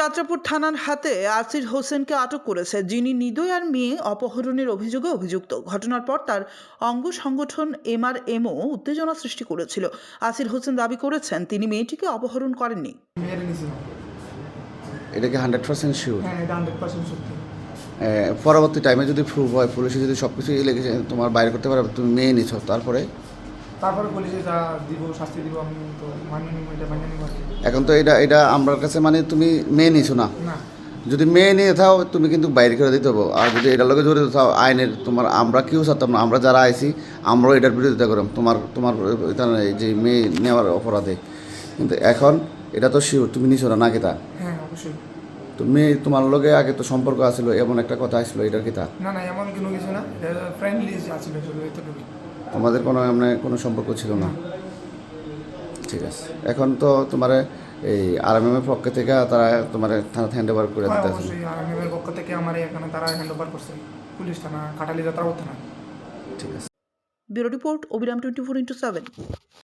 যাত্রাপুর থানার হাতে আসির হোসেনকে আটক করেছে, যিনি নিদয়ার মেয়ে অপহরণের অভিযোগে অভিযুক্ত। ঘটনার পর তার অঙ্গ সংগঠন এমআরএমও উত্তেজনা সৃষ্টি করেছিল। আসির হোসেন দাবি করেছেন তিনি মেয়েটিকে অপহরণ করেননি। মেরে নিয়েছিলাম। এটা কি 100% শিওর? হ্যাঁ, এটা 100% সত্যি। পরবর্তী টাইমে যদি প্রুভ হয়, পুলিশে যদি সব কিছু লেগেছে তোমার বাইরে করতে পারবে, তুমি মেয়ে নিছো, তারপরে পুলিশে যা দিব, শাস্তি দিব, আমি তো মানিয়ে নিব, এটা মানিয়ে নিব আর কি। এখন তো এটা আমার কাছে মানে তুমি মেয়ে নিছো না। না, যদি মেয়ে নিয়ে থাও তুমি কিন্তু বাইরে করে দিতে হবো। আর যদি এটার লগে জড়িত থাও আইনের, তোমার আমরা কেউ চাতাম না, আমরা যারা আইছি আমরাও এটার বিরোধিতা করলাম তোমার তোমার এই যে মেয়ে নেওয়ার অপরাধে। কিন্তু এখন এটা তো শিওর তুমি নিছো না, নাকি তা? হ্যাঁ অবশ্যই। তো মেয়ে তোমার লগে আগে তো সম্পর্ক আসলো, এমন একটা কথা আসলো, এটার কি তা? না না, এমন কোনো কিছু না, ফ্রেন্ডলি আছিল শুধু এতটুকু। তোমাদের কোনো এমন কোনো সম্পর্ক ছিল না? ঠিক আছে, এখন তো তোমার এই আরএমএমের পক্ষ থেকে তারা তোমার থানাতে হ্যান্ড ওভার করে হ্যাঁ দিতে আছে। অবশ্যই, আর্মির পক্ষ থেকে আমার এখানে তারা হ্যান্ড ওভার করছে, পুলিশ থানা, কাটালি যাত্রাপুর থানা। ঠিক আছে। ব্যুরো রিপোর্ট, অবিরাম 24x7।